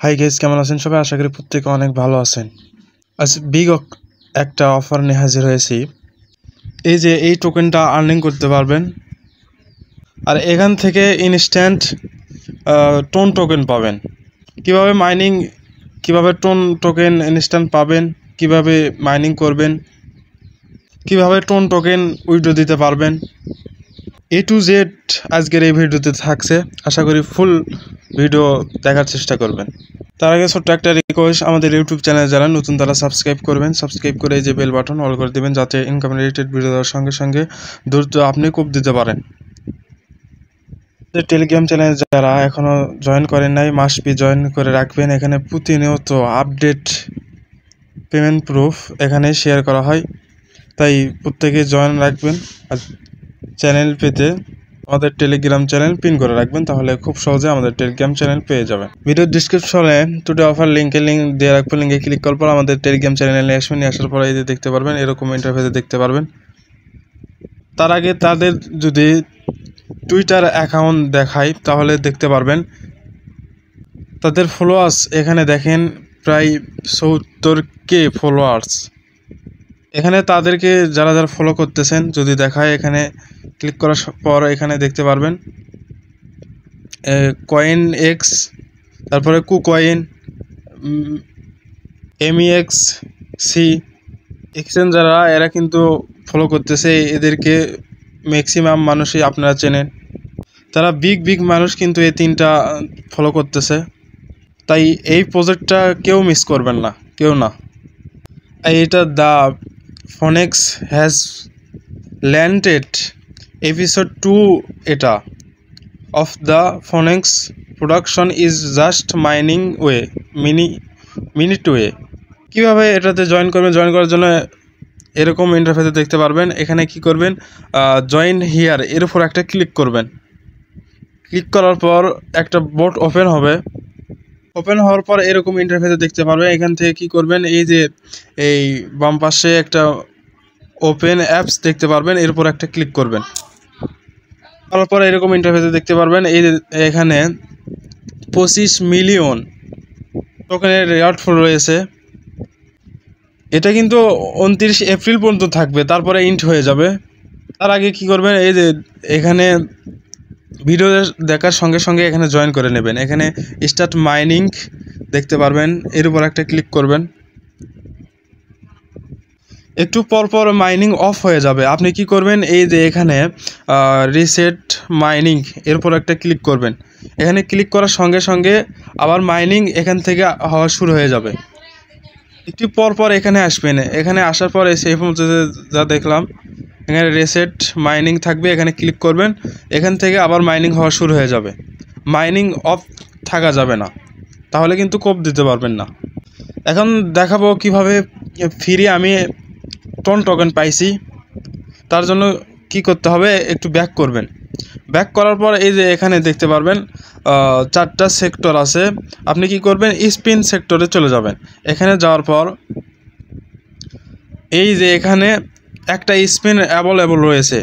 Hi guys, কেমন আছেন সবাই? আশা করি প্রত্যেকে অনেক ভালো আছেন। আজ একটা অফার নিয়ে হাজির হয়েছি। এই যে এই টোকেনটা আর্নিং করতে পারবেন, আর এখান থেকে ইনস্ট্যান্ট টোন টোকেন পাবেন। কিভাবে টোন টোকেন ইনস্ট্যান্ট পাবেন, কিভাবে মাইনিং করবেন, কিভাবে টোন টোকেন উইথড্র দিতে পারবেন, A to Z আজকের এই ভিডিওতে থাকছে। আশা করি ফুল ভিডিও দেখার চেষ্টা করবেন। তার আগে ছোট্ট একটা রিকোয়েস্ট, আমাদের ইউটিউব চ্যানেল যারা নতুন তারা সাবস্ক্রাইব করবেন। সাবস্ক্রাইব করে এই যে বেল বাটন অল করে দেবেন, যাতে ইনকাম রিলেটেড ভিডিও দেওয়ার সঙ্গে সঙ্গে দ্রুত আপনি কোপ দিতে পারেন। টেলিগ্রাম চ্যানেল যারা এখনও জয়েন করেন নাই, মাস্ট বি জয়েন করে রাখবেন। এখানে প্রতিনিয়ত আপডেট পেমেন্ট প্রুফ এখানে শেয়ার করা হয়, তাই প্রত্যেকে জয়েন রাখবেন। আর চ্যানেল পেতে আমাদের টেলিগ্রাম চ্যানেল পিন করে রাখবেন, তাহলে খুব সহজে আমাদের টেলিগ্রাম চ্যানেল পেয়ে যাবেন। ভিডিও ডিসক্রিপশনে টুডে অফার লিঙ্ক দিয়ে রাখবো। লিঙ্কে ক্লিক করার পর আমাদের টেলিগ্রাম চ্যানেলে আসবেন। আসার পরে এই যে দেখতে পারবেন, এরকম ইন্টারফেসে দেখতে পারবেন। তার আগে তাদের যদি টুইটার অ্যাকাউন্ট দেখায় তাহলে দেখতে পারবেন তাদের ফলোয়ার্স এখানে দেখেন প্রায় 70K ফলোয়ার্স। এখানে তাদেরকে যারা যারা ফলো করতেছেন যদি দেখায়, এখানে ক্লিক করার পর এখানে দেখতে পারবেন কয়েন এক্স, তারপরে কুকয়েন, MEXC এক্সচেঞ্জ যারা এরা কিন্তু ফলো করতেছে। এদেরকে ম্যাক্সিমাম মানুষই আপনারা চেনেন। তারা বিগ মানুষ কিন্তু এই তিনটা ফলো করতেছে। তাই এই প্রজেক্টটা কেউ মিস করবেন না, কেউ না। এটা the phonics has landed episode 2 এটা of the Phoenix production is just mining way minute way। কীভাবে এটাতে জয়েন করবেন? জয়েন করার জন্য এরকম ইন্টারফেসে দেখতে পারবেন। এখানে কি করবেন, জয়েন হিয়ার এর উপর একটা ক্লিক করবেন। ক্লিক করার পর একটা বোট ওপেন হবে। ওপেন হওয়ার পর এরকম ইন্টারফেসে দেখতে পারবেন। এখান থেকে কি করবেন, এই যে এই বাম পাশে একটা ওপেন অ্যাপস দেখতে পারবেন, এর উপর একটা ক্লিক করবেন। করার পরে এরকম ইন্টারফেসে দেখতে পারবেন এই এখানে 25 মিলিয়ন টোকেনের রেওয়ার্ড ফুল রয়েছে। এটা কিন্তু 29 এপ্রিল পর্যন্ত থাকবে, তারপরে ইন্ট হয়ে যাবে। তার আগে কি করবেন, এই যে এখানে ভিডিও দেখার সঙ্গে সঙ্গে এখানে জয়েন করে নেবেন। এখানে স্টার্ট মাইনিং দেখতে পারবেন, এর উপর একটা ক্লিক করবেন। একটু পর মাইনিং অফ হয়ে যাবে। আপনি কি করবেন, এই যে এখানে রিসেট মাইনিং এর উপর একটা ক্লিক করবেন। এখানে ক্লিক করার সঙ্গে সঙ্গে আবার মাইনিং এখান থেকে হওয়া শুরু হয়ে যাবে। একটু পর এখানে আসবেন। এখানে আসার পরে সেই যা দেখলাম এখানে রিসেট মাইনিং থাকবে, এখানে ক্লিক করবেন। এখান থেকে আবার মাইনিং হওয়া শুরু হয়ে যাবে। মাইনিং অফ থাকা যাবে না, তাহলে কিন্তু কোপ দিতে পারবেন না। এখন দেখাবো কিভাবে ফ্রি আমি টোন টোকেন পাইছি। তার জন্য কি করতে হবে, একটু ব্যাক করবেন। ব্যাক করার পর এই যে এখানে দেখতে পারবেন 4টা সেক্টর আছে। আপনি কি করবেন, স্পিন সেক্টরে চলে যাবেন। এখানে যাওয়ার পর এই যে এখানে একটা স্পিন অ্যাভেলেবল রয়েছে।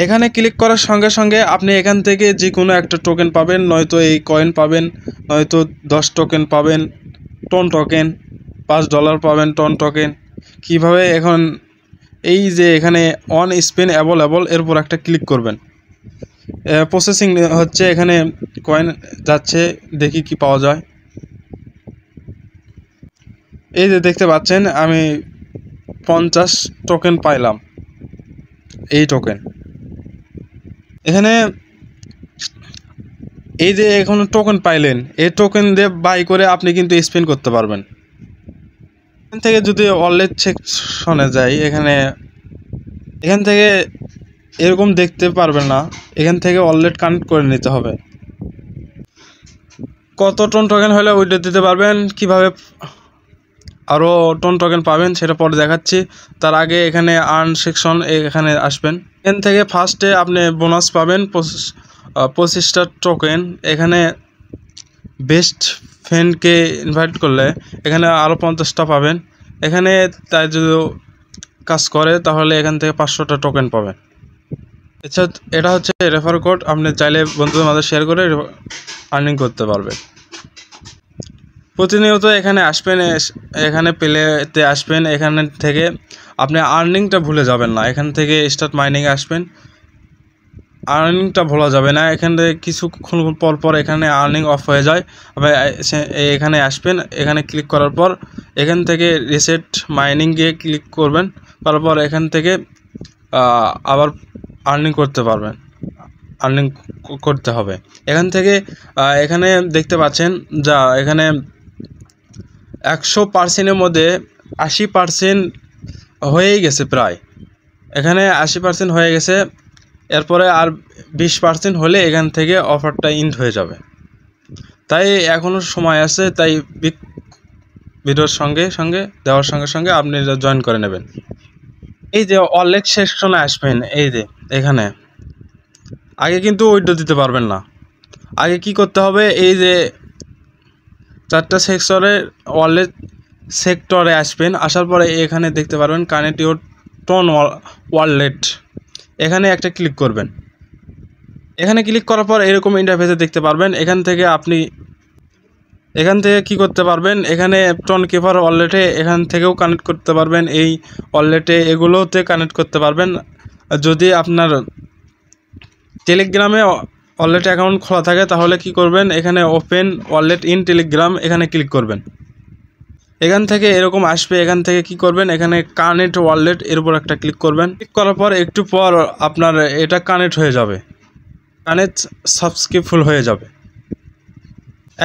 এখানে ক্লিক করার সঙ্গে সঙ্গে আপনি এখান থেকে যে কোনো একটা টোকেন পাবেন, নয়তো এই কয়েন পাবেন, নয়তো 10 টোকেন পাবেন টোন টোকেন, $5 পাবেন টোন টোকেন। কিভাবে, এখন এই যে এখানে অন স্পিন অ্যাভেলেবল এর উপর একটা ক্লিক করবেন। প্রসেসিং হচ্ছে, এখানে কয়েন যাচ্ছে, দেখি কি পাওয়া যায়। এই যে দেখতে পাচ্ছেন আমি 50 টোকেন পাইলাম। এই টোকেন এখানে এই যে এখন টোকেন পাইলেন, এই টোকেন দিয়ে বাই করে আপনি কিন্তু স্পিন করতে পারবেন। এখান থেকে যদি ওয়ালেট সেকশনে যাই, এখান থেকে এরকম দেখতে পারবেন না। এখান থেকে ওয়ালেট কানেক্ট করে নিতে হবে। কত টোন টোকেন হলে উইথড্র দিতে পারবেন, কিভাবে আরও টোন টোকেন পাবেন সেটা পরে দেখাচ্ছি। তার আগে এখানে আর্ন সেকশন এখানে আসবেন। এখান থেকে ফার্স্টে আপনি বোনাস পাবেন 25টা টোকেন। এখানে বেস্ট ফ্রেন্ডকে ইনভাইট করলে এখানে আরও 50টা পাবেন। এখানে তাই যদি কাজ করে তাহলে এখান থেকে 500টা টোকেন পাবেন। আচ্ছা, এটা হচ্ছে রেফার কোড, আপনি চাইলে বন্ধুদের মাঝে শেয়ার করে আর্নিং করতে পারবেন। প্রতিনিয়ত এখানে আসবেন, এখানে প্লেতে আসবেন, এখানে থেকে আপনি আর্নিংটা ভুলে যাবেন না। এখান থেকে স্টার্ট মাইনিংয়ে আসবেন, আর্নিংটা ভোলা যাবে না। এখান থেকে কিছুক্ষণ পর পর এখানে আর্নিং অফ হয়ে যায়। এখানে আসবেন, এখানে ক্লিক করার পর এখান থেকে রিসেট মাইনিং গিয়ে ক্লিক করবেন, তারপর এখান থেকে আবার আর্নিং করতে পারবেন, আর্নিং করতে হবে। এখান থেকে এখানে দেখতে পাচ্ছেন যা এখানে 100%-এর মধ্যে 80% হয়েই গেছে প্রায়। এখানে 80% হয়ে গেছে, এরপরে আর 20% হলে এখান থেকে অফারটা ইন্ড হয়ে যাবে। তাই এখনও সময় আছে, তাই ভিডিওর সঙ্গে সঙ্গে দেওয়ার সঙ্গে সঙ্গে আপনি জয়েন করে নেবেন। এই যে ওয়ালেট সেকশনে আসবেন, এই যে এখানে আগে কিন্তু উইথড্র দিতে পারবেন না। আগে কি করতে হবে, এই যে 4টা সেক্টরের ওয়ালেট সেক্টরে আসবেন, আসার পরে এখানে দেখতে পারবেন কানেক্ট ইউর টন ওয়ালেট, এখানে একটা ক্লিক করবেন। এখানে ক্লিক করার পর এরকম ইন্টারফেসে দেখতে পারবেন। এখান থেকে কি করতে পারবেন, এখানে টন কিপার ওয়ালেটে এখান থেকেও কানেক্ট করতে পারবেন, এই ওয়ালেটে এগুলোতে কানেক্ট করতে পারবেন। যদি আপনার টেলিগ্রামে ওয়ালেট অ্যাকাউন্ট খোলা থাকে তাহলে কি করবেন, এখানে ওপেন ওয়ালেট ইন টেলিগ্রাম এখানে ক্লিক করবেন। এখান থেকে এরকম আসবে, এখান থেকে কি করবেন, এখানে কানেক্ট ওয়ালেট এর উপর একটা ক্লিক করবেন। ক্লিক করার পর একটু পর আপনার এটা কানেক্ট হয়ে যাবে, কানেক্ট সাবস্ক্রিপফুল হয়ে যাবে।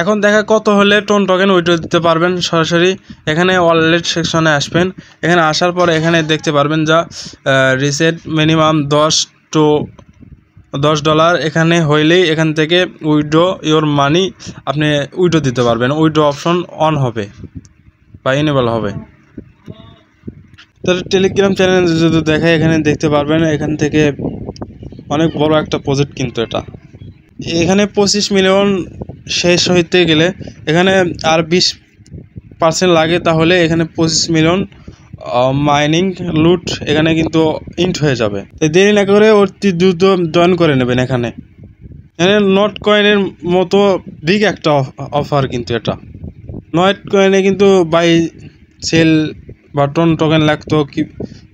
এখন দেখা কত হলে টোন টোকেন উইথড্র দিতে পারবেন। সরাসরি এখানে ওয়ালেট সেকশনে আসবেন, এখানে আসার পর এখানে দেখতে পারবেন যা রিসেট মিনিমাম $10 এখানে হইলেই এখান থেকে উইথড্র ইওর মানি আপনি উইথড্র দিতে পারবেন। উইথড্র অপশন অন হবে বা এনেবল হবে। তাহলে টেলিগ্রাম চ্যানেল যদি দেখায় এখানে দেখতে পারবেন, এখান থেকে অনেক বড় একটা প্রজেক্ট কিন্তু এটা। এখানে 25 মিলিয়ন শেষ হইতে গেলে এখানে আর 20% লাগে, তাহলে এখানে 25 মিলিয়ন মাইনিং লুট এখানে কিন্তু ইন্ট হয়ে যাবে। দেরি না করে অতি দ্রুত জয়েন করে নেবেন। এখানে নট কয়েনের মতো বিগ একটা অফার কিন্তু এটা। নট কয়েনে কিন্তু বাই সেল বা টোকেন লাগতো,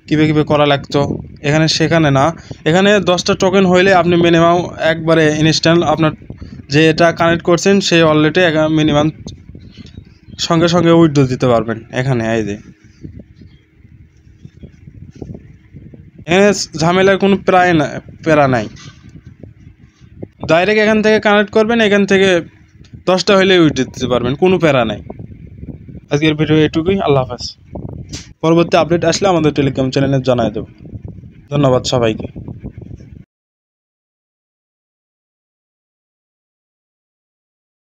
কিভাবে করা লাগতো, সেখানে না। এখানে 10টা টোকেন হইলে আপনি মিনিমাম একবারে ইনস্ট্যান্ট আপনার যে এটা কানেক্ট করছেন সেই ওয়ালেটে মিনিমাম সঙ্গে সঙ্গে উইথড্র দিতে পারবেন। এখানে এই যে এখানে ঝামেলার কোনো প্যারা নাই, ডাইরেক্ট এখান থেকে কানেক্ট করবেন, এখান থেকে 10টা হইলে উইথড্র দিতে পারবেন, কোনো প্যারা নাই। আজকের ভিডিও এটুকুই, আল্লাহ হাফেজ। পরবর্তী আপডেট আসলে আমাদের টেলিগ্রাম চ্যানেলে জানাই দেব। ধন্যবাদ সবাইকে।